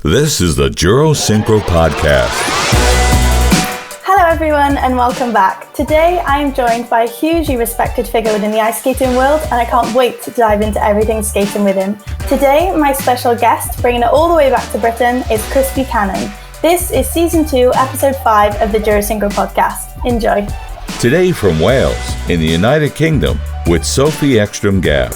This is the Jura Synchro podcast. Hello everyone and welcome back. Today I am joined by a hugely respected figure within the ice skating world and I can't wait to dive into everything skating with him. Today my special guest, bringing it all the way back to Britain, is Chris Buchanan. This is Season 2, Episode 5 of the Jura Synchro podcast. Enjoy. Today from Wales, in the United Kingdom, with Sofie Ekstrom-Gabb.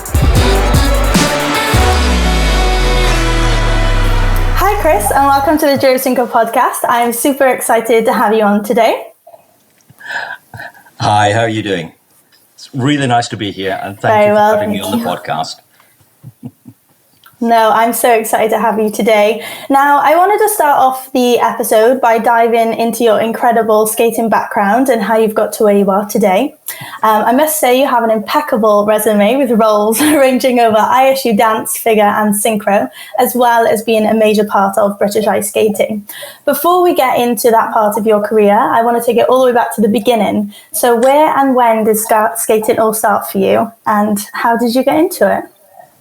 Hi Chris and welcome to the Jura Synchro podcast. I am super excited to have you on today. Hi, how are you doing? It's really nice to be here and thank you for having me on the podcast. No, I'm so excited to have you today. Now, I wanted to start off the episode by diving into your incredible skating background and how you've got to where you are today. I must say you have an impeccable resume with roles ranging over ISU dance, figure and synchro, as well as being a major part of British ice skating. Before we get into that part of your career, I want to take it all the way back to the beginning. So where and when did skating all start for you and how did you get into it?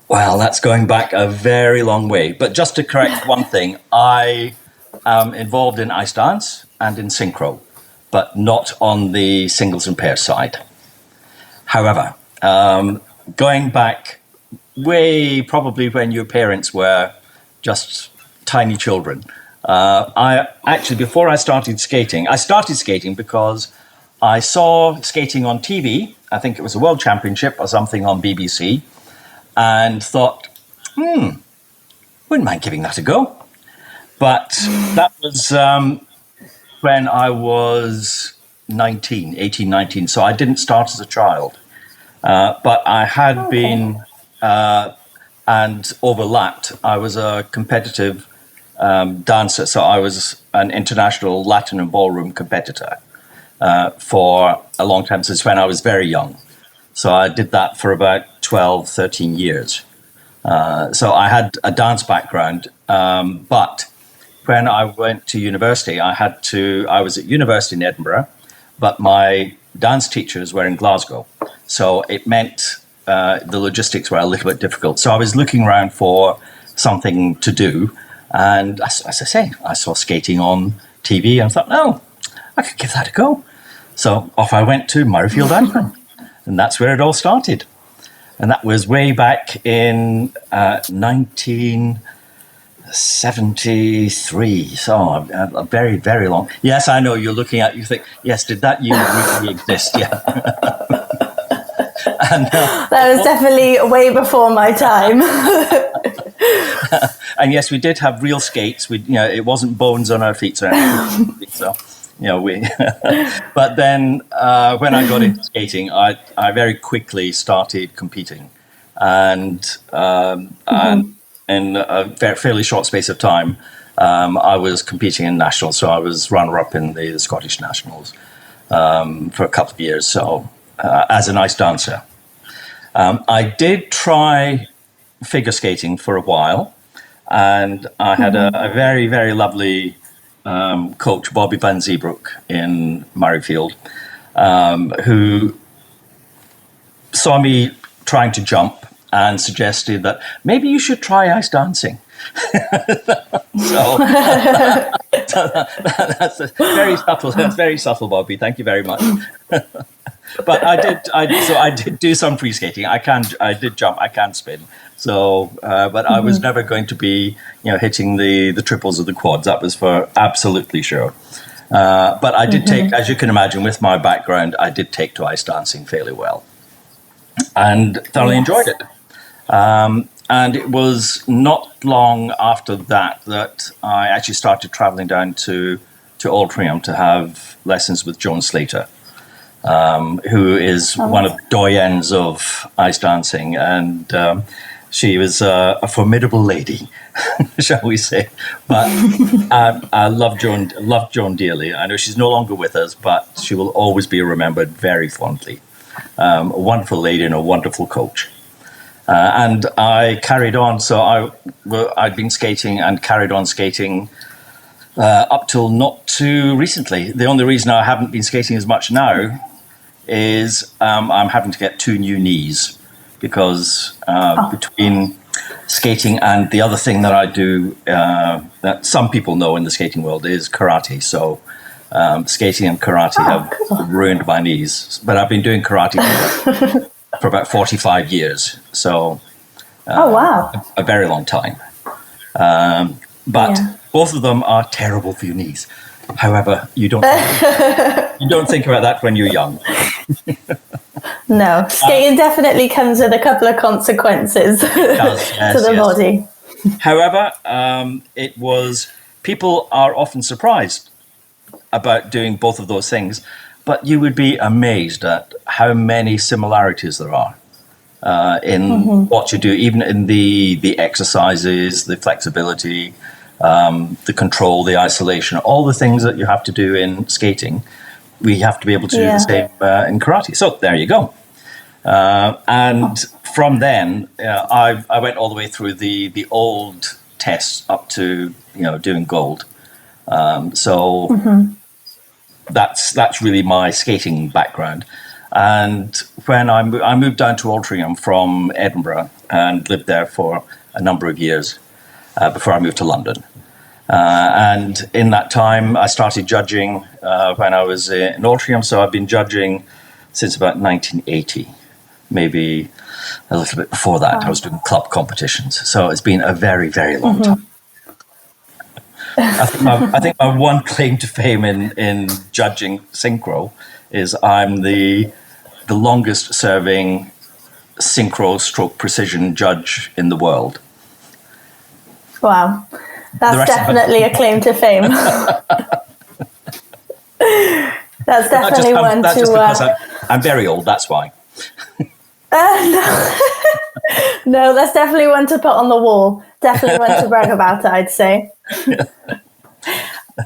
Well, that's going back a very long way. But just to correct one thing, I am involved in ice dance and in synchro, but not on the singles and pairs side. However, going back way probably when your parents were just tiny children, I actually, before I started skating because I saw skating on TV. I think it was a World Championship or something on BBC. And thought, wouldn't mind giving that a go. But that was when I was 18, 19. So I didn't start as a child. But I had been and overlapped. I was a competitive dancer. So I was an international Latin and ballroom competitor for a long time, since when I was very young. So I did that for about 12, 13 years. So I had a dance background, but when I went to university, I was at university in Edinburgh, but my dance teachers were in Glasgow. So it meant the logistics were a little bit difficult. So I was looking around for something to do. And as I say, I saw skating on TV and thought, I could give that a go. So off I went to Murrayfield Iceland. And that's where it all started. And that was way back in 1973. So a very, very long. Yes, I know, you're looking at, you think, yes, did that unit really exist? Yeah. And, that was definitely way before my time. And yes, we did have real skates. It wasn't bones on our feet or anything. So. But then when I got into skating, I very quickly started competing, and in a fairly short space of time, I was competing in nationals. So I was runner-up in the Scottish nationals for a couple of years. So as an ice dancer, I did try figure skating for a while, and I had a very, very lovely coach, Bobby Van Zeebroek in Murrayfield, who saw me trying to jump and suggested that maybe you should try ice dancing. So that's very subtle. That's very subtle, Bobby. Thank you very much. But I did do some free skating. I did jump. I can spin. So, but I was never going to be, hitting the triples or the quads. That was for absolutely sure. But I did take, as you can imagine, with my background, I did take to ice dancing fairly well, and thoroughly enjoyed it. And it was not long after that I actually started traveling down to Altrincham to have lessons with Joan Slater, who is one of the doyens of ice dancing, and she was a formidable lady, shall we say. But I love Joan dearly. I know she's no longer with us, but she will always be remembered very fondly. A wonderful lady and a wonderful coach. And I carried on. So I'd been skating and carried on skating up till not too recently. The only reason I haven't been skating as much now is I'm having to get 2 new knees because between skating. And the other thing that I do that some people know in the skating world is karate. So skating and karate have ruined my knees. But I've been doing karate for about 45 years. So a very long time. But both of them are terrible for your knees. However, you don't think about that when you're young. No, skating definitely comes with a couple of consequences to the body. However, people are often surprised about doing both of those things, but you would be amazed at how many similarities there are in what you do, even in the exercises, the flexibility, the control, the isolation, all the things that you have to do in skating. We have to be able to do the same in karate. So there you go. And from then, I went all the way through the old tests up to doing gold. That's really my skating background. And when I moved down to Altrincham from Edinburgh and lived there for a number of years before I moved to London. And in that time, I started judging when I was in Altrincham. So I've been judging since about 1980, maybe a little bit before that. I was doing club competitions. So it's been a very, very long time. I think my one claim to fame in judging synchro is I'm the longest serving synchro stroke precision judge in the world. Wow. That's definitely a claim to fame. That's definitely one to... Just because I'm very old, that's why. No, that's definitely one to put on the wall. Definitely one to brag about, I'd say.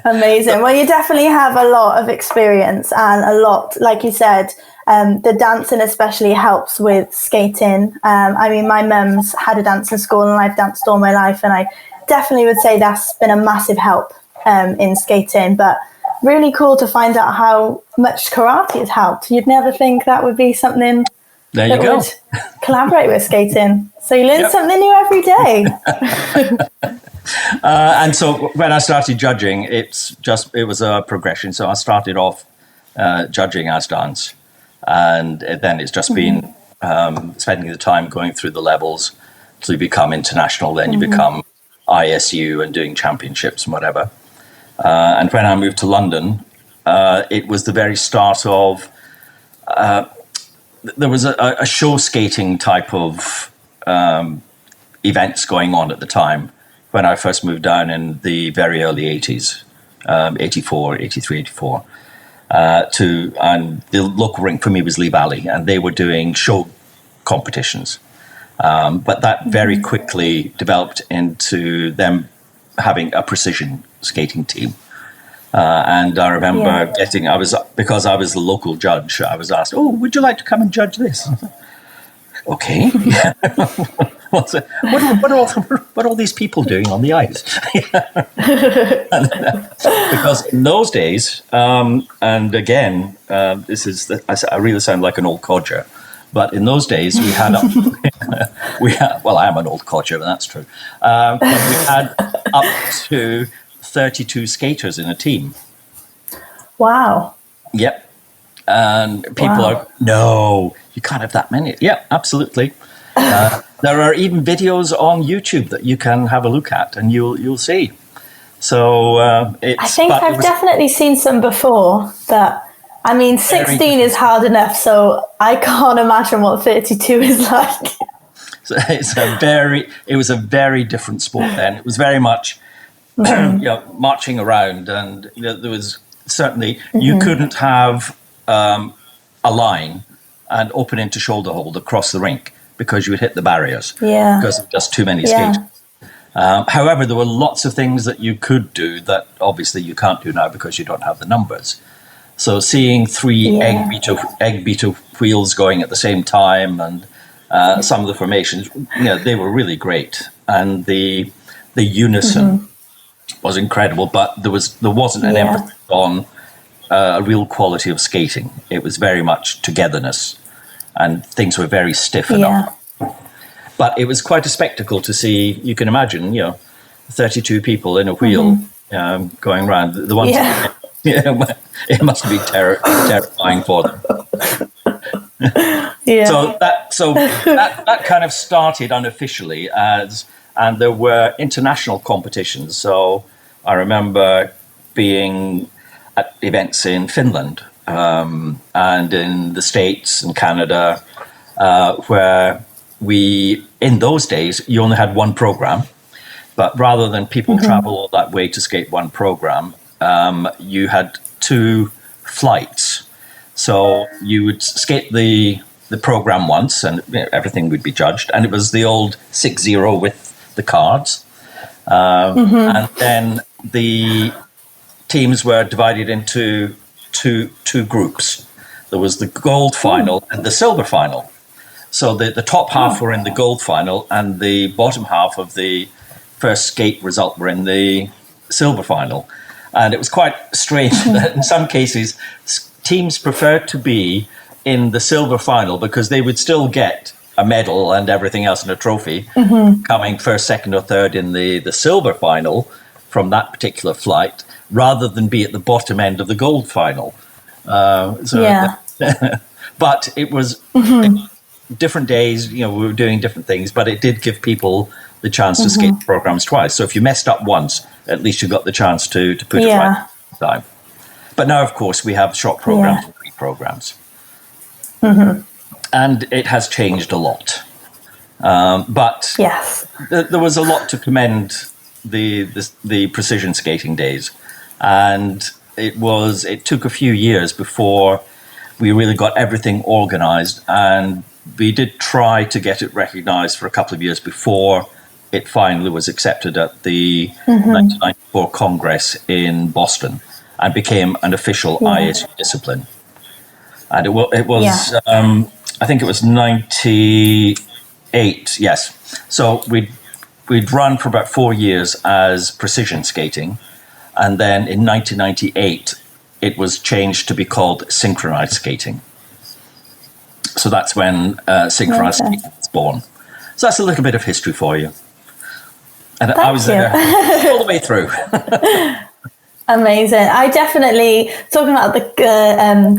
Amazing. Well, you definitely have a lot of experience and a lot, like you said, the dancing especially helps with skating. I mean, my mum's had a dancing school and I've danced all my life, and I definitely would say that's been a massive help in skating. But really cool to find out how much karate has helped. You'd never think that would be something that would collaborate with skating. So you learn something new every day. And so when I started judging, it was a progression. So I started off judging as dance, and then it's just been spending the time going through the levels till you become international. Then you become ISU and doing championships and whatever. And when I moved to London, it was the very start of there was a show skating type of events going on at the time when I first moved down in the very early 80s, 84, 83, 84. And the local rink for me was Lee Valley, and they were doing show competitions. But that very quickly developed into them having a precision skating team. And I remember because I was the local judge, I was asked, "Oh, would you like to come and judge this?" Okay. What are all these people doing on the ice? Because in those days, and again, I really sound like an old codger, but in those days we had well, I am an old codger, but that's true. But we had up to 32 skaters in a team. Wow. Yep. And people are, no, you can't have that many. Yeah, absolutely. There are even videos on YouTube that you can have a look at, and you'll see. So I think I've definitely seen some before. That, I mean, 16 is hard enough, so I can't imagine what 32 is like. So it was a very different sport then. It was very much marching around, and there was certainly you couldn't have a line and open into shoulder hold across the rink because you would hit the barriers because of just too many skaters. However, there were lots of things that you could do that obviously you can't do now because you don't have the numbers. So seeing 3 egg beater wheels going at the same time, and some of the formations, they were really great, and the unison was incredible. But there wasn't an emphasis on a real quality of skating. It was very much togetherness, and things were very stiff enough. But it was quite a spectacle to see. You can imagine, 32 people in a wheel going around. The ones, it must be terrifying for them. So that kind of started unofficially and there were international competitions. So I remember being at events in Finland and in the States and Canada, where in those days, you only had one program. But rather than people travel all that way to skate one program, you had 2 flights. So you would skate the program once and everything would be judged. And it was the old 6-0 with the cards. And then the teams were divided into two groups. There was the gold final and the silver final. So the top half were in the gold final and the bottom half of the first skate result were in the silver final. And it was quite strange that in some cases teams preferred to be in the silver final because they would still get a medal and everything else and a trophy coming first, second or third in the silver final from that particular flight rather than be at the bottom end of the gold final. But it was different days, we were doing different things, but it did give people the chance to skate programs twice. So if you messed up once, at least you got the chance to put it right this time. But now, of course, we have short programs and pre-programs. And it has changed a lot. But there was a lot to commend the precision skating days. And it took a few years before we really got everything organized. And we did try to get it recognized for a couple of years before it finally was accepted at the 1994 Congress in Boston and became an official ISU discipline. And it was I think it was 98, yes. So we'd run for about 4 years as precision skating. And then in 1998, it was changed to be called synchronized skating. So that's when synchronized skating was born. So that's a little bit of history for you. And I was there all the way through. Amazing. I definitely, talking about the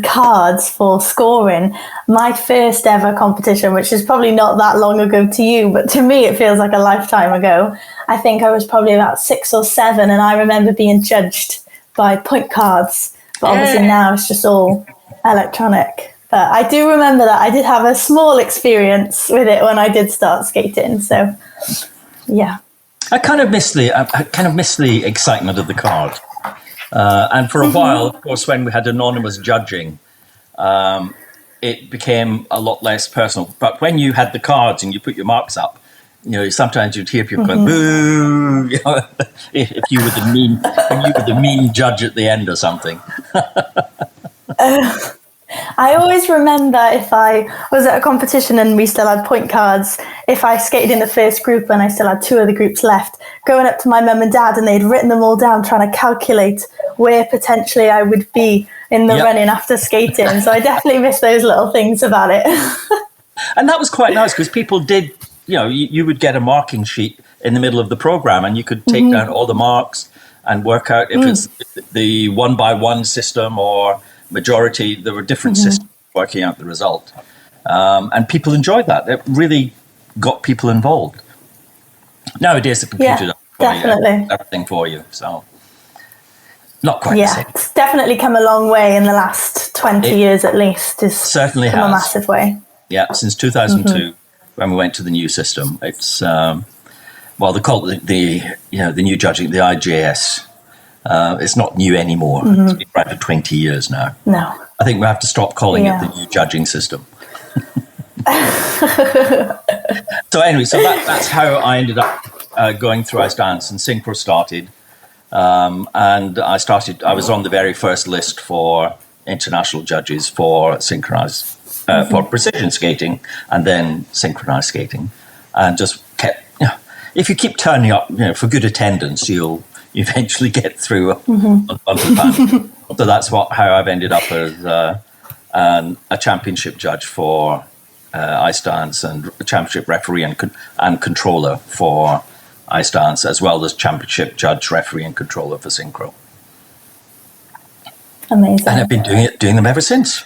cards for scoring, my first ever competition, which is probably not that long ago to you, but to me it feels like a lifetime ago. I think I was probably about 6 or 7 and I remember being judged by point cards. But obviously now it's just all electronic. But I do remember that I did have a small experience with it when I did start skating. So, yeah. I kind of miss the excitement of the card. And for a while, of course, when we had anonymous judging, it became a lot less personal. But when you had the cards and you put your marks up, sometimes you'd hear people going, boo, if you were the mean judge at the end or something. I always remember if I was at a competition and we still had point cards, if I skated in the first group and I still had 2 other groups left, going up to my mum and dad and they'd written them all down, trying to calculate where potentially I would be in the running after skating. So I definitely miss those little things about it. And that was quite nice because people did, you would get a marking sheet in the middle of the program and you could take down all the marks and work out if it's the 1-by-1 system or majority. There were different systems working out the result. And people enjoyed that. It really got people involved. Nowadays, the computer does everything for you. So not quite the same. It's definitely come a long way in the last 20 years at least. It's certainly come a massive way. Yeah, since 2002, when we went to the new system. It's, they call it the new judging, the IJS. It's not new anymore. It's been around for 20 years now. No. I think we have to stop calling it the new judging system. So anyway, that's how I ended up going through Ice Dance, and Synchro started. And I was on the very first list for international judges for synchronized, for precision skating, and then synchronized skating. And just kept, if you keep turning up, for good attendance, you'll eventually get through on the band. So that's how I've ended up as a championship judge for ice dance and championship referee and controller for ice dance, as well as championship judge, referee, and controller for synchro. Amazing. And I've been doing them ever since.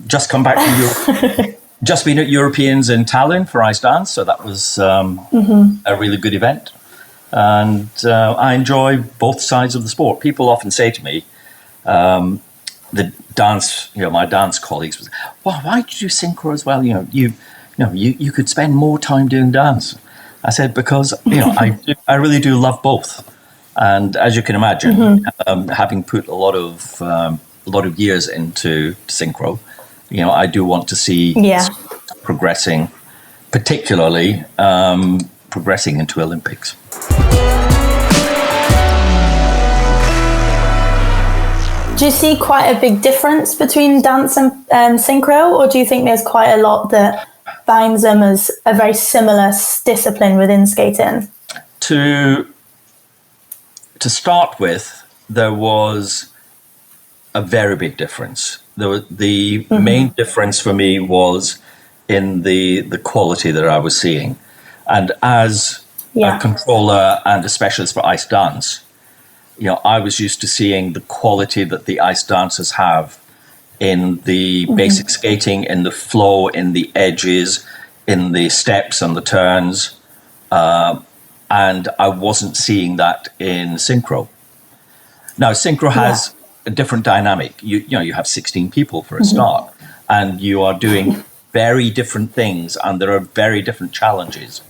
Just come back from Europe. Just been at Europeans in Tallinn for ice dance, so that was a really good event. And I enjoy both sides of the sport. People often say to me, the dance, my dance colleagues, well, why did you synchro as well? You could spend more time doing dance. I said, because I really do love both. And as you can imagine, having put a lot of years into synchro, I do want to see progressing, particularly progressing into Olympics. Do you see quite a big difference between dance and synchro, or do you think there's quite a lot that binds them as a very similar discipline within skating? To start with, there was a very big difference. The main difference for me was in the quality that I was seeing. And as a controller and a specialist for ice dance, I was used to seeing the quality that the ice dancers have in the basic skating, in the flow, in the edges, in the steps and the turns. And I wasn't seeing that in synchro. Now, synchro has a different dynamic. You have 16 people for a start, and you are doing very different things, and there are very different challenges.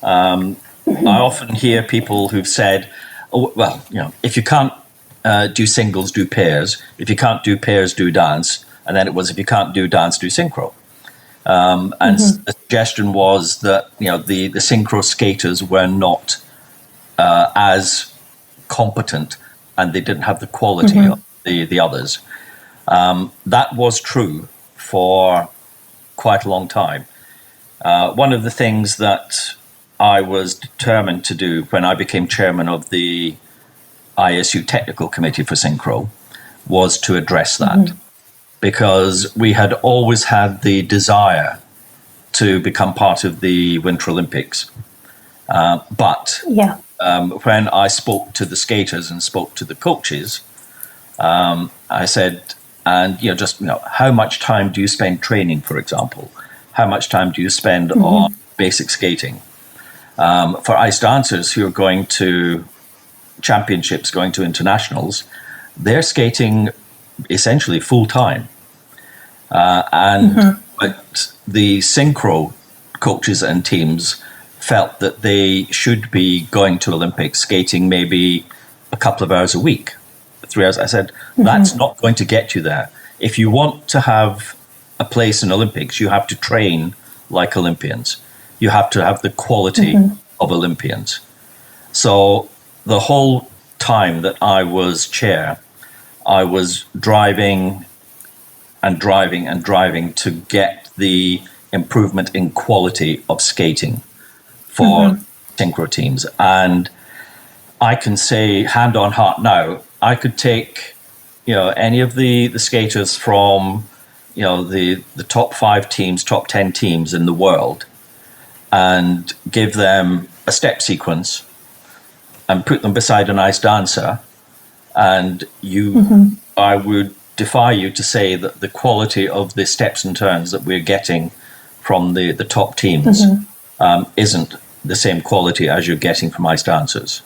I often hear people who've said, oh, well, if you can't do singles, do pairs. If you can't do pairs, do dance. And then it was, if you can't do dance, do synchro. And the suggestion was that, the synchro skaters were not as competent, and they didn't have the quality of the others. That was true for quite a long time. One of the things that I was determined to do when I became chairman of the ISU Technical Committee for Synchro was to address that, because we had always had the desire to become part of the Winter Olympics. But when I spoke to the skaters and spoke to the coaches, I said, how much time do you spend training, for example? How much time do you spend on basic skating? For ice dancers who are going to championships, going to internationals, they're skating essentially full time. But the synchro coaches and teams felt that they should be going to Olympics skating maybe a couple of hours a week, 3 hours. I said, that's not going to get you there. If you want to have a place in Olympics, you have to train like Olympians. You have to have the quality of Olympians. So the whole time that I was chair, I was driving to get the improvement in quality of skating for synchro teams. And I can say, hand on heart now, I could take, any of the skaters from, the top 5 teams, top 10 teams in the world, and give them a step sequence and put them beside an ice dancer, and I would defy you to say that the quality of the steps and turns that we're getting from the top teams isn't the same quality as you're getting from ice dancers.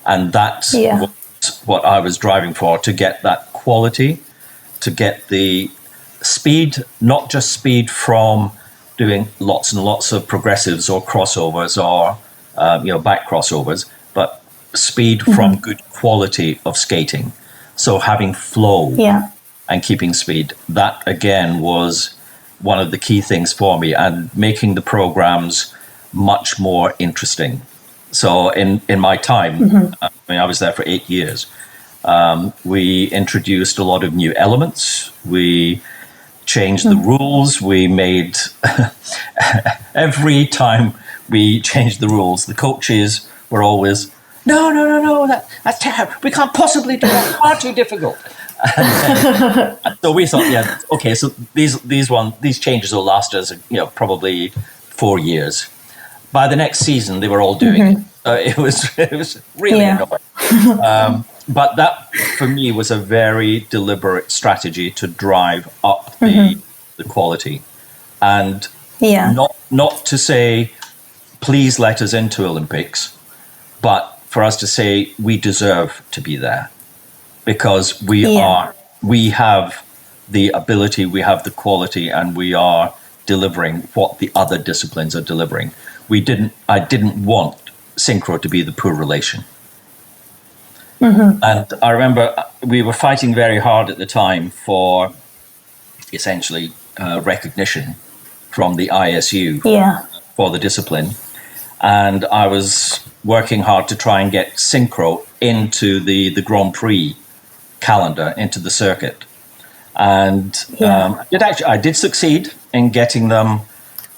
And that's what I was driving for, to get that quality, to get the speed, not just speed from doing lots and lots of progressives or crossovers or back crossovers, but speed from good quality of skating. So having flow and keeping speed, that again was one of the key things for me, and making the programs much more interesting. So in my time, I was there for 8 years, we introduced a lot of new elements. We changed the rules. We made, every time we changed the rules, the coaches were always, no, that's terrible. We can't possibly do that. It's far too difficult. So we thought, yeah, okay, so these changes will last us, probably 4 years. By the next season, they were all doing it. It was really annoying. But that, for me, was a very deliberate strategy to drive up the quality, and not to say, please let us into Olympics, but for us to say we deserve to be there, because we have the ability, we have the quality, and we are delivering what the other disciplines are delivering. I didn't want synchro to be the poor relation. And I remember we were fighting very hard at the time for essentially recognition from the ISU for the discipline. And I was working hard to try and get synchro into the Grand Prix calendar, into the circuit. And I did succeed in getting them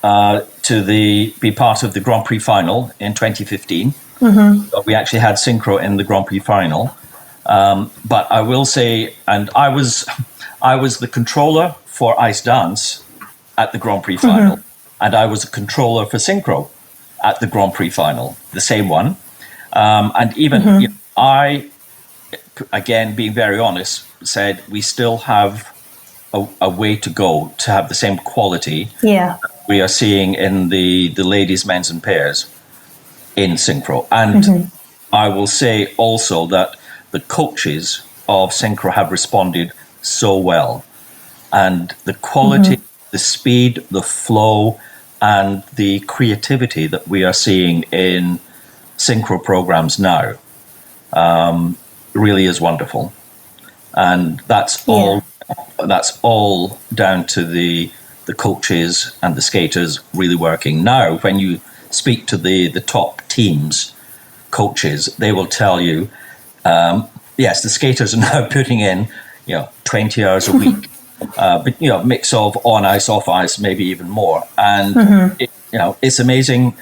to be part of the Grand Prix final in 2015. So we actually had synchro in the Grand Prix final. But I will say, and I was the controller for ice dance at the Grand Prix final, and I was a controller for synchro at the Grand Prix final, the same one. And even I, again, being very honest, said we still have a way to go to have the same quality we are seeing in the ladies, men's and pairs in synchro. And I will say also that the coaches of synchro have responded so well, and the quality, the speed, the flow, and the creativity that we are seeing in synchro programs now really is wonderful. And that's all down to the coaches and the skaters really working. Now, when you speak to the top teams coaches, they will tell you, yes, the skaters are now putting in 20 hours a week, but mix of on ice, off ice, maybe even more. And it's amazing.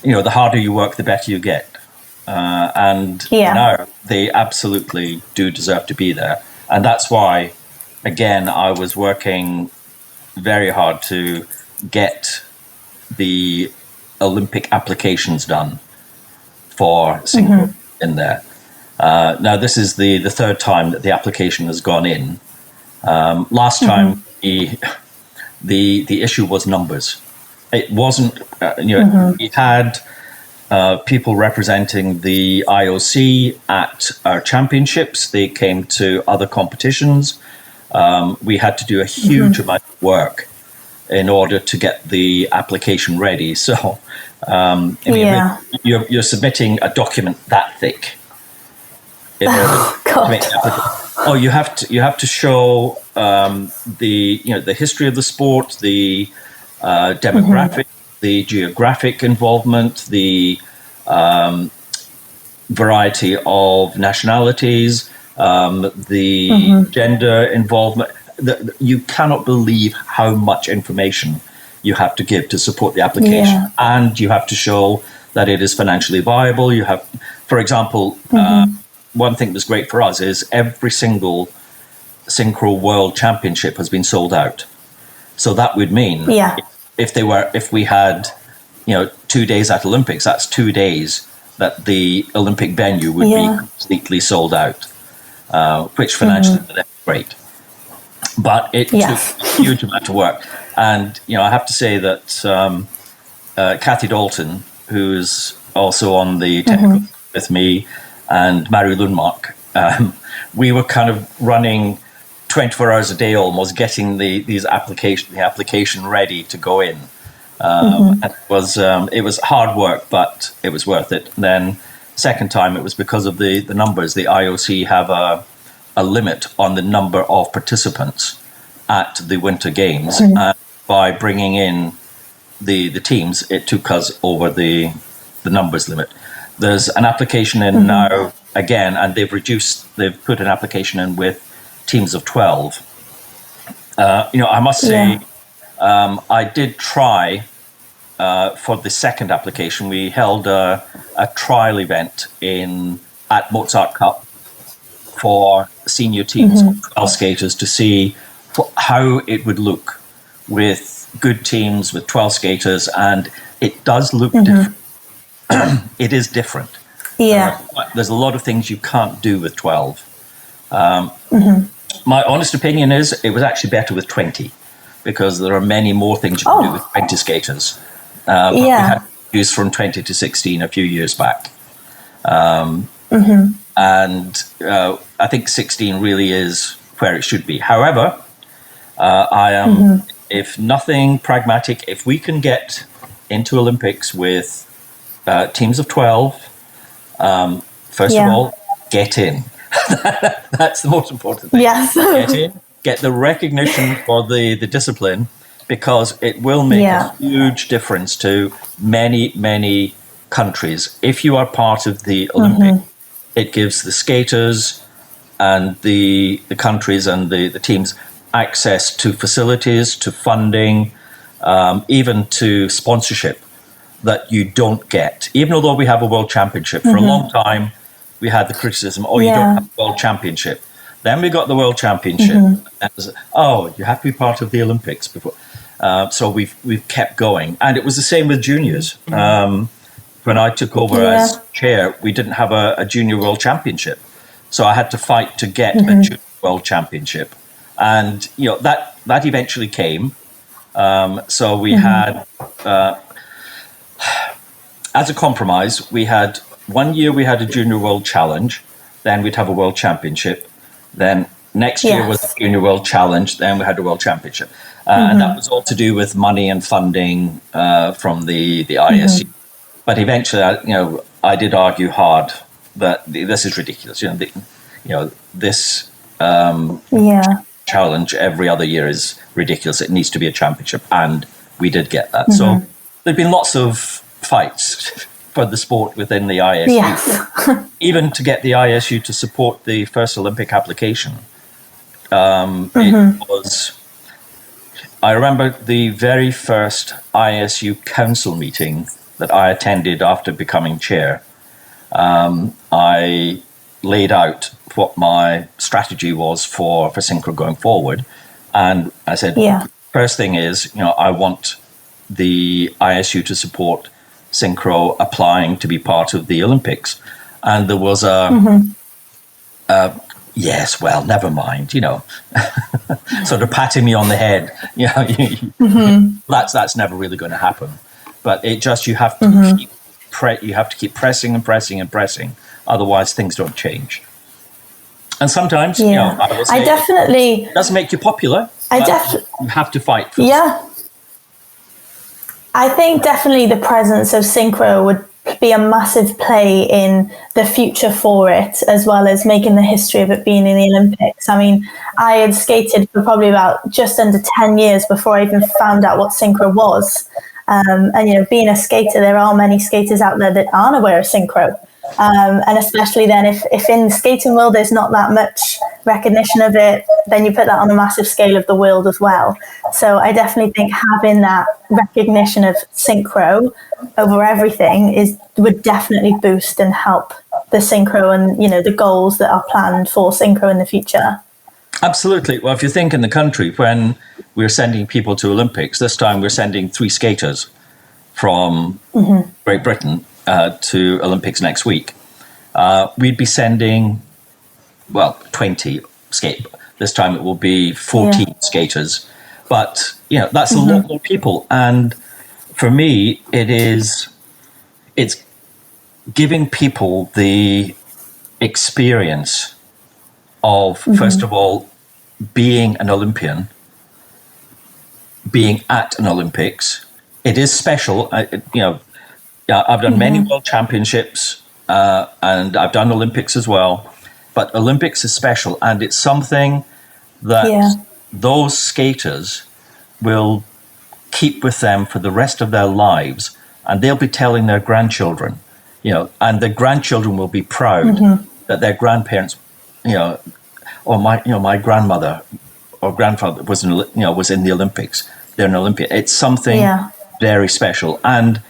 The harder you work, the better you get. And now they absolutely do deserve to be there. And that's why, again, I was working very hard to get the Olympic applications done for synchro in there. Now, this is the third time that the application has gone in. Last time, the issue was numbers. It wasn't, we had people representing the IOC at our championships. They came to other competitions. We had to do a huge amount of work in order to get the application ready. So, you're submitting a document that thick. You have to show the history of the sport, the demographic, the geographic involvement, the variety of nationalities, the gender involvement. You cannot believe how much information you have to give to support the application, and you have to show that it is financially viable. You have, for example, one thing that's great for us is every single Synchro World Championship has been sold out. So that would mean if we had 2 days at Olympics, that's 2 days that the Olympic venue would be completely sold out, which financially is great. But it took a huge amount of work. And, I have to say that Kathy Dalton, who's also on the technical with me, and Mary Lundmark, we were kind of running 24 hours a day almost, getting the application ready to go in. And it was hard work, but it was worth it. And then second time, it was because of the numbers. The IOC have a limit on the number of participants at the Winter Games. And by bringing in the teams, it took us over the numbers limit. There's an application in now again, and they've put an application in with teams of 12. I must say, I did try for the second application. We held a trial event at Mozart Cup for senior teams, 12 skaters, to see how it would look with good teams, with 12 skaters, and it does look different. It is different. Yeah. There's a lot of things you can't do with 12. My honest opinion is it was actually better with 20, because there are many more things you can do with 20 skaters. But we had reduced from 20 to 16 a few years back. And I think 16 really is where it should be. However, I am, if nothing pragmatic, if we can get into Olympics with teams of 12, first of all, get in. That's the most important thing. Yes. Get in, get the recognition for the discipline, because it will make a huge difference to many, many countries. If you are part of the Olympics, it gives the skaters and the countries and the teams access to facilities, to funding, even to sponsorship that you don't get. Even although we have a world championship, for a long time, we had the criticism, you don't have a world championship. Then we got the world championship. And was, you have to be part of the Olympics before. So we've kept going. And it was the same with juniors. When I took over as chair, we didn't have a junior world championship. So I had to fight to get a junior world championship. And, that eventually came. So we had, as a compromise, we had 1 year we had a junior world challenge, then we'd have a world championship. Then next year was a junior world challenge, then we had a world championship. And that was all to do with money and funding from the ISU. But eventually, I did argue hard that this is ridiculous. This challenge every other year is ridiculous. It needs to be a championship, and we did get that. So there've been lots of fights for the sport within the ISU. Yes. Even to get the ISU to support the first Olympic application, it was. I remember the very first ISU council meeting that I attended after becoming chair. I laid out what my strategy was for Synchro going forward. And I said, first thing is, I want the ISU to support Synchro applying to be part of the Olympics. And there was yes, well, never mind, sort of patting me on the head. That's never really going to happen. But it just, you have to keep pressing and pressing and pressing. Otherwise, things don't change. And sometimes, I will say, it doesn't make you popular. You have to fight for this. I think definitely the presence of Synchro would be a massive play in the future for it, as well as making the history of it being in the Olympics. I mean, I had skated for probably about just under 10 years before I even found out what Synchro was. And, being a skater, there are many skaters out there that aren't aware of Synchro. And especially then if in the skating world there's not that much recognition of it, then you put that on a massive scale of the world as well. So I definitely think having that recognition of Synchro over everything would definitely boost and help the Synchro and, the goals that are planned for Synchro in the future. Absolutely. Well, if you think in the country, when we're sending people to Olympics, this time we're sending 3 skaters from Great Britain to Olympics next week. We'd be sending, 20 skate. This time it will be 14 skaters. But, that's a lot more people. And for me, it's giving people the experience of, first of all, being an Olympian, being at an Olympics. It is special. I've done many world championships and I've done Olympics as well. But Olympics is special, and it's something that those skaters will keep with them for the rest of their lives, and they'll be telling their grandchildren, and the grandchildren will be proud that their grandparents, or my grandmother or grandfather was in the Olympics. They're an Olympian. It's something very special, and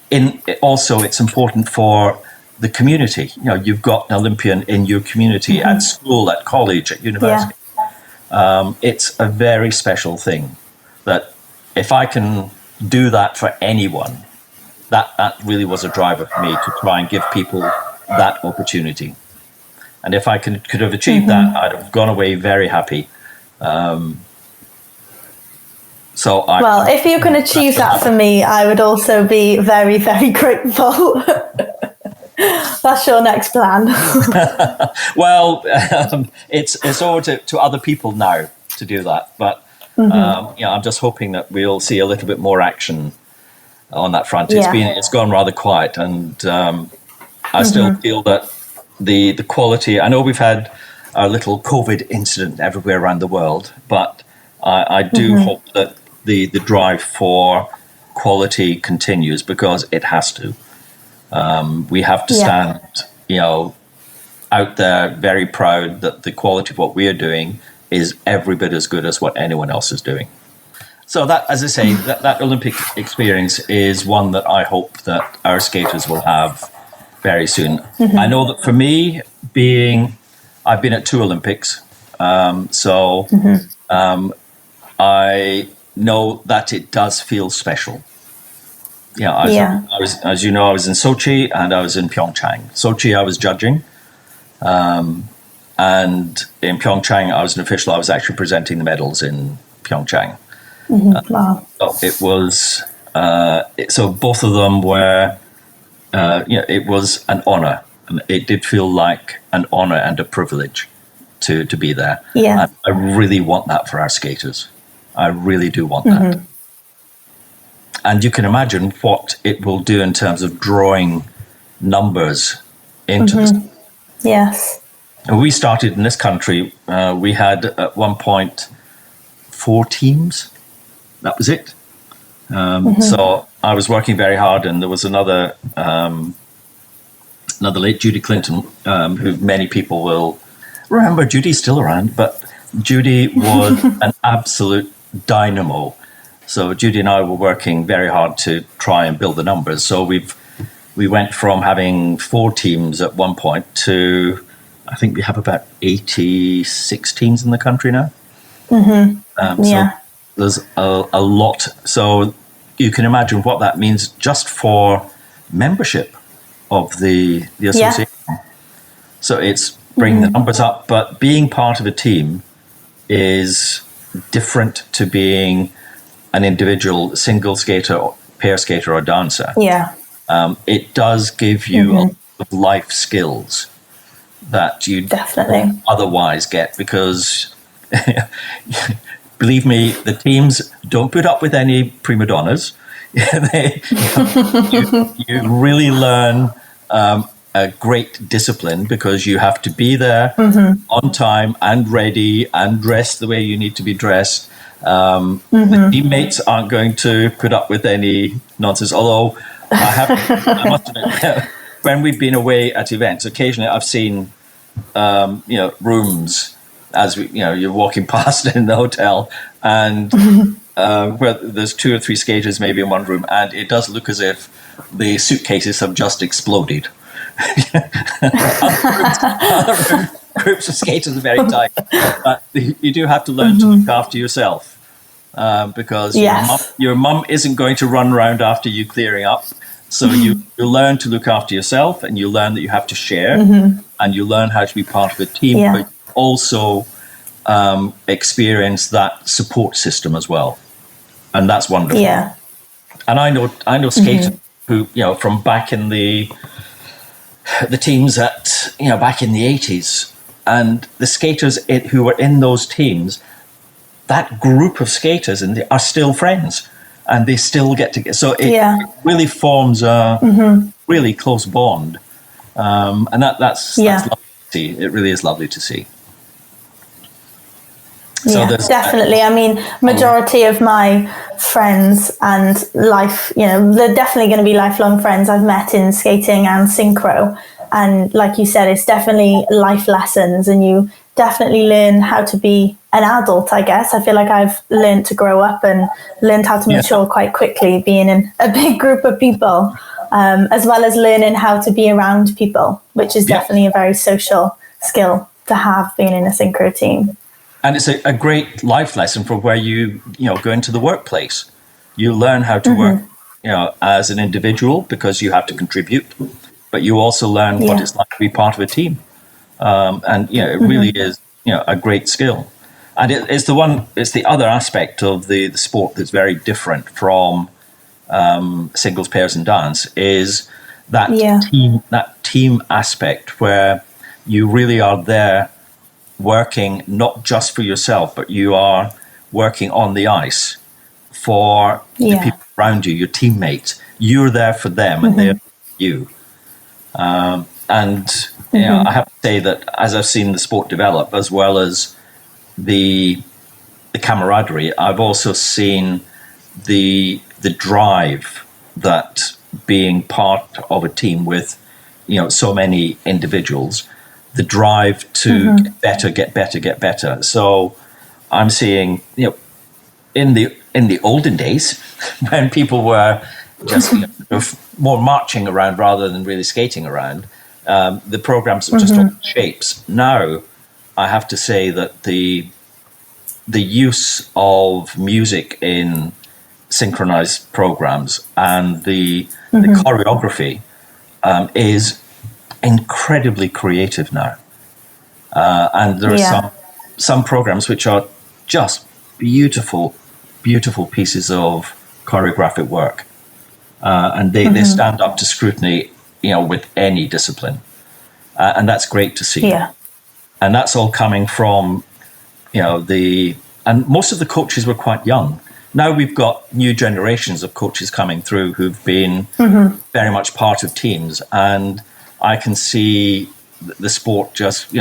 it's important for the community. You know, you've got an Olympian in your community at school, at college, at university. It's a very special thing that if I can do that for anyone, that really was a driver for me to try and give people that opportunity. And if I could have achieved that, I'd have gone away very happy. Well, if you can achieve that for me, I would also be very, very grateful. That's your next plan. Well, it's over to other people now to do that. But I'm just hoping that we'll see a little bit more action on that front. It's gone rather quiet, and I still feel that the quality. I know we've had a little COVID incident everywhere around the world, but I do hope that the drive for quality continues, because it has to. We have to stand, out there very proud that the quality of what we are doing is every bit as good as what anyone else is doing. So that, as I say, that Olympic experience is one that I hope that our skaters will have very soon. I know that for me, I've been at 2 Olympics, I know that it does feel special. I was, as you know, I was in Sochi and I was in Pyeongchang. Sochi, I was judging, and in Pyeongchang, I was an official. I was actually presenting the medals in Pyeongchang. Wow! So it was. So both of them were. It was an honor, and it did feel like an honor and a privilege to be there. Yeah, and I really want that for our skaters. I really do want that. And you can imagine what it will do in terms of drawing numbers into this. Yes. And we started in this country, we had at one point 4 teams. That was it. So I was working very hard, and there was another late Judy Clinton, who many people will remember. Judy's still around, but Judy was an absolute dynamo. So Judy and I were working very hard to try and build the numbers. So we went from having 4 teams at one point to, I think we have about 86 teams in the country now. So there's a lot. So you can imagine what that means just for membership of the association. So it's bringing the numbers up, but being part of a team is different to being an individual single skater, pair skater, or dancer. It does give you a lot of life skills that you don't otherwise get, because believe me, the teams don't put up with any prima donnas. You really learn a great discipline, because you have to be there on time and ready and dressed the way you need to be dressed. The teammates aren't going to put up with any nonsense, although I must admit, when we've been away at events, occasionally I've seen rooms as you're walking past in the hotel, and where there's 2 or 3 skaters maybe in one room, and it does look as if the suitcases have just exploded. other groups of skaters are very tight, but you do have to learn to look after yourself, because your mum isn't going to run around after you clearing up. So you learn to look after yourself, and you learn that you have to share, and you learn how to be part of a team, but also experience that support system as well, and that's wonderful. And I know skaters who, from back in the teams at back in the 80s, and the skaters who were in those teams, that group of skaters are still friends, and they still get together. So it really forms a really close bond, and that's lovely to see. It really is lovely to see. So definitely. I mean, majority of my friends and life, they're definitely going to be lifelong friends I've met in skating and synchro. And like you said, it's definitely life lessons, and you definitely learn how to be an adult, I guess. I feel like I've learned to grow up and learned how to mature quite quickly, being in a big group of people. as well as learning how to be around people, which is definitely a very social skill to have being in a synchro team. And it's a great life lesson for where you go into the workplace. You learn how to work, as an individual, because you have to contribute, but you also learn what it's like to be part of a team. And it really is, a great skill. And it's the other aspect of the sport that's very different from singles, pairs, and dance, is that team aspect where you really are there working not just for yourself, but you are working on the ice for the people around you, your teammates. You're there for them, and they're for you. I have to say that as I've seen the sport develop, as well as the camaraderie, I've also seen the drive that being part of a team with so many individuals, the drive to get better. So I'm seeing in the olden days when people were just more marching around rather than really skating around, the programs were just all shapes. Now I have to say that the use of music in synchronized programs and the choreography is incredibly creative now. And there are some programs which are just beautiful pieces of choreographic work. And they stand up to scrutiny, with any discipline. And that's great to see. Yeah. And that's all coming from, and most of the coaches were quite young. Now we've got new generations of coaches coming through who've been very much part of teams. And I can see the sport just,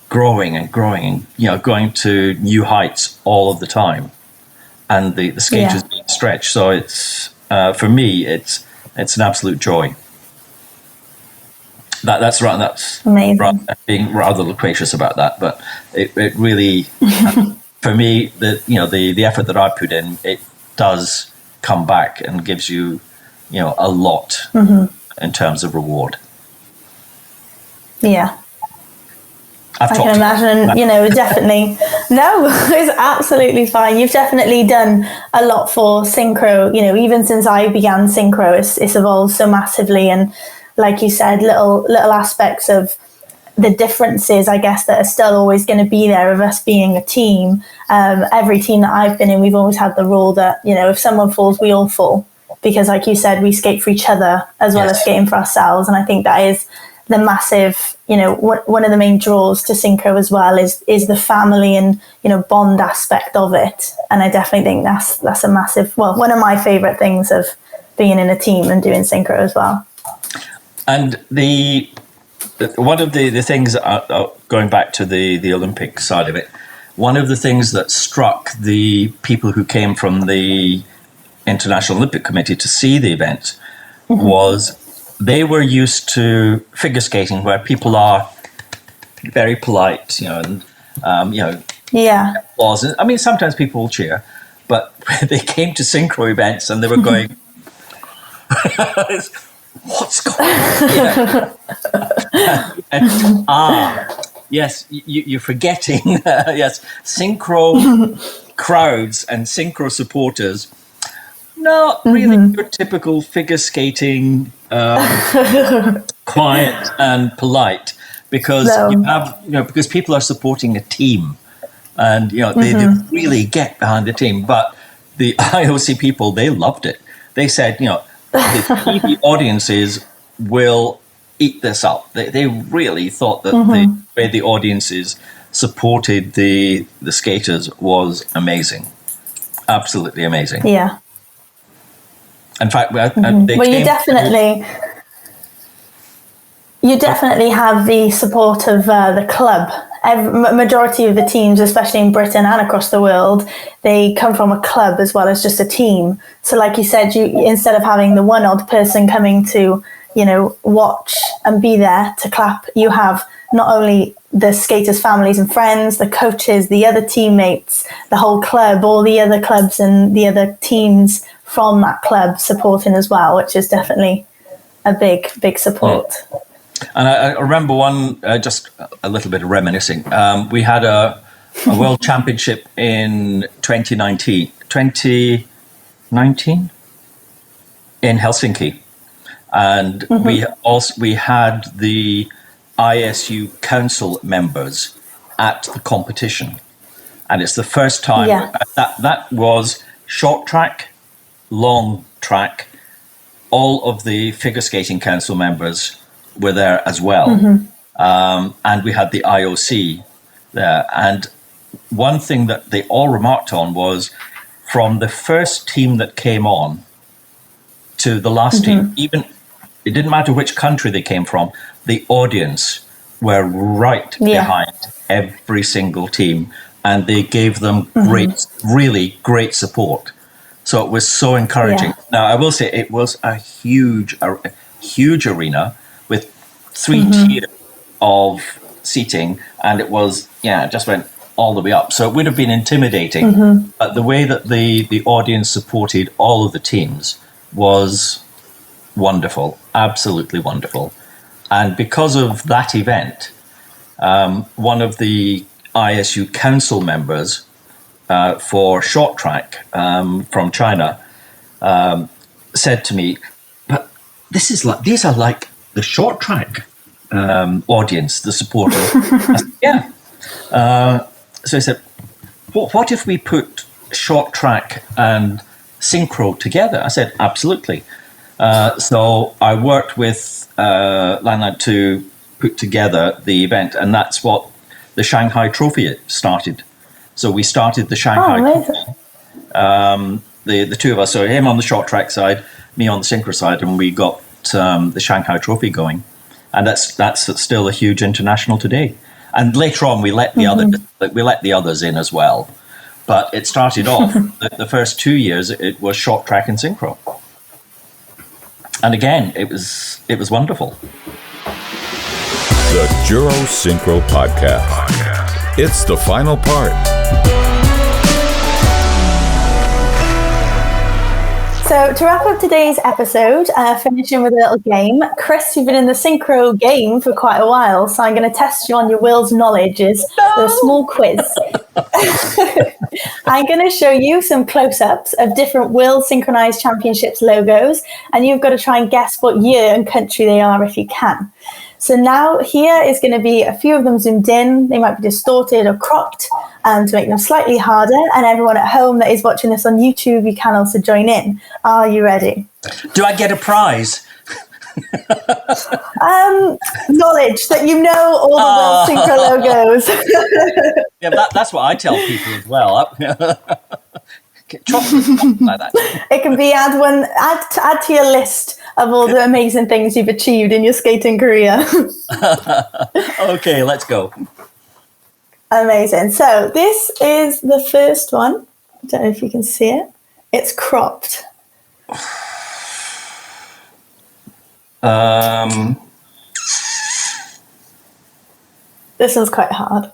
growing and growing and, going to new heights all of the time. And the skaters being stretched. So it's, for me, it's an absolute joy. That's right. That's amazing. Being rather loquacious about that, but it really, for me, the effort that I put in, it does come back and gives you, a lot in terms of reward. Yeah. I can imagine, definitely. No, it's absolutely fine. You've definitely done a lot for synchro, even since I began synchro, it's evolved so massively. And like you said, little aspects of the differences, I guess, that are still always going to be there of us being a team. Every team that I've been in, we've always had the rule that, if someone falls, we all fall. Because like you said, we skate for each other as well as skating for ourselves. And I think that is the massive, one of the main draws to synchro as well is the family and, bond aspect of it. And I definitely think that's a massive, one of my favorite things of being in a team and doing synchro as well. And one of the things, going back to the Olympic side of it, one of the things that struck the people who came from the International Olympic Committee to see the event was they were used to figure skating where people are very polite, and applause. I mean, sometimes people will cheer, but they came to synchro events and they were going, what's going on? Yes, you're forgetting. Yes, synchro crowds and synchro supporters, not really your typical figure skating, quiet and polite, because you have, because people are supporting a team, and they really get behind the team. But the IOC people, they loved it. They said, the TV audiences will eat this up. They really thought that the way the audiences supported the skaters was amazing, absolutely amazing. Yeah. In fact, you definitely have the support of the club. Majority of the teams, especially in Britain and across the world, they come from a club as well as just a team. So like you said, you instead of having the one odd person coming to, watch and be there to clap, you have not only the skaters' families and friends, the coaches, the other teammates, the whole club, all the other clubs and the other teams from that club supporting as well, which is definitely a big support. And I remember one, just a little bit of reminiscing. We had a World Championship in 2019 in Helsinki. And we had the ISU council members at the competition. And it's the first time that was short track, long track. All of the figure skating council members were there as well. And we had the IOC there. And one thing that they all remarked on was from the first team that came on to the last team, even it didn't matter which country they came from, the audience were right behind every single team, and they gave them really great support. So it was so encouraging. Now, I will say it was a huge arena with 3 tiers of seating, and it was, it just went all the way up. So it would have been intimidating, but the way that the audience supported all of the teams was wonderful, absolutely wonderful. And because of that event, one of the ISU council members for short track from China said to me, "But these are like the short track audience, the supporters." I said, "Yeah." So he said, "What if we put short track and synchro together?" I said, "Absolutely." So I worked with Landline to put together the event, and that's what the Shanghai Trophy started. So we started the Shanghai Trophy. The two of us, so him on the short track side, me on the synchro side, and we got the Shanghai Trophy going. And that's still a huge international today. And later on, we let the others in as well. But it started off, the first 2 years, it was short track and synchro. And again, it was wonderful. The Jura Synchro Podcast. It's the final part. So to wrap up today's episode, finishing with a little game. Chris, you've been in the synchro game for quite a while, so I'm going to test you on your Will's knowledge with a small quiz. I'm going to show you some close-ups of different World Synchronized Championships logos, and you've got to try and guess what year and country they are if you can. So now here is going to be a few of them zoomed in. They might be distorted or cropped to make them slightly harder. And everyone at home that is watching this on YouTube, you can also join in. Are you ready? Do I get a prize? Knowledge that you know all the World Synchro logos. Yeah, that's what I tell people as well. Chocolate like that. It can be add to your list of all the amazing things you've achieved in your skating career. Okay, let's go. Amazing. So this is the first one. I don't know if you can see it. It's cropped. This one's quite hard.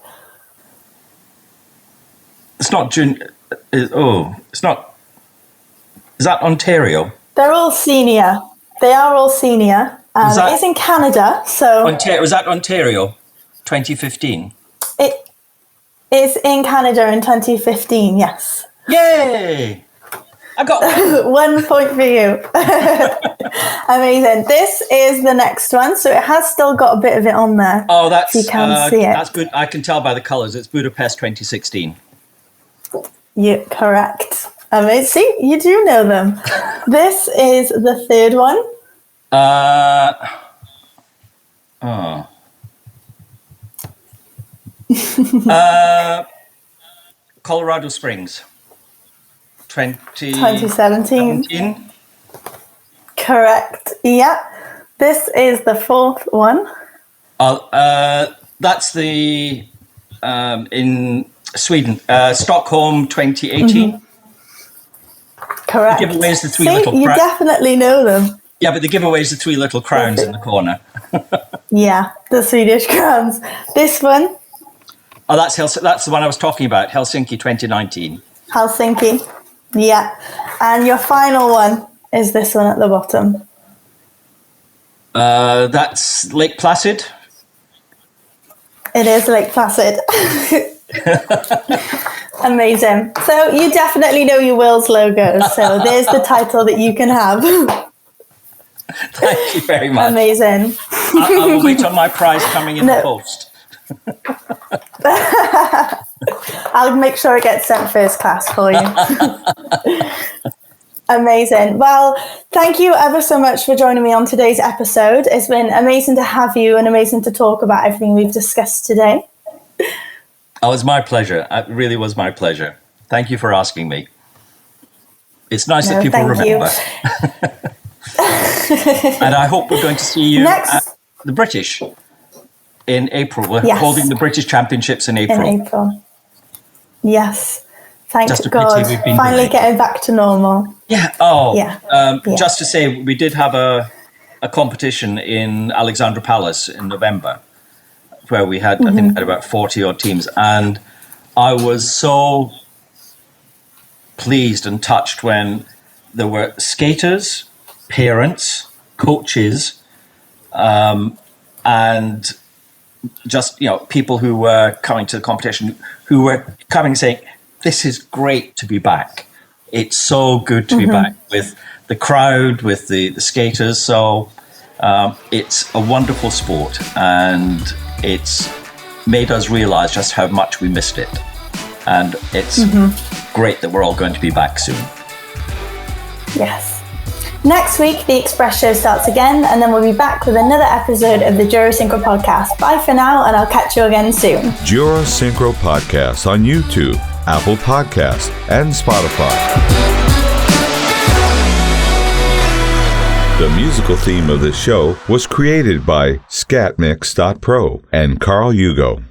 It's not June. It's not. Is that Ontario? They're all senior. They are all senior. It's in Canada, so... Was that Ontario, 2015? It is in Canada in 2015, yes. Yay! I got 1 point for you. Amazing. This is the next one, so it has still got a bit of it on there. Oh, that's... you can see it. That's good. I can tell by the colours. It's Budapest 2016. You're correct. Amazing. See, you do know them. This is the third one. Colorado Springs. 2017. Correct. Yeah. This is the fourth one. That's the in Sweden. Stockholm 2018. Correct. The giveaways the three See, little you definitely know them. Yeah, but the giveaways the three little crowns in the corner. Yeah, the Swedish crowns. This one. Oh, that's the one I was talking about. Helsinki 2019. Helsinki. Yeah. And your final one is this one at the bottom. That's Lake Placid. It is Lake Placid. Amazing. So you definitely know your Will's logo. So there's the title that you can have. Thank you very much. Amazing. I will wait on my prize coming in the post. I'll make sure it gets sent first class for you. Amazing. Well, thank you ever so much for joining me on today's episode. It's been amazing to have you and amazing to talk about everything we've discussed today. Oh, it's my pleasure. It really was my pleasure. Thank you for asking me. It's nice that people remember. And I hope we're going to see you at the British in April. We're holding the British Championships in April. In April. Yes. Thank Just God. Finally getting back to normal. Yeah. Oh, yeah. Just to say, we did have a competition in Alexandra Palace in November, where we had, I think, we had about 40 odd teams. And I was so pleased and touched when there were skaters, parents, coaches, and just, people who were coming to the competition, who were coming saying, this is great to be back. It's so good to be back with the crowd, with the skaters. So it's a wonderful sport, and it's made us realize just how much we missed it. And it's great that we're all going to be back soon. Yes. Next week, the Express Show starts again, and then we'll be back with another episode of the Jura Synchro podcast. Bye for now, and I'll catch you again soon. Jura Synchro podcast on YouTube, Apple Podcasts, and Spotify. The musical theme of this show was created by Scatmix.pro and Carl Hugo.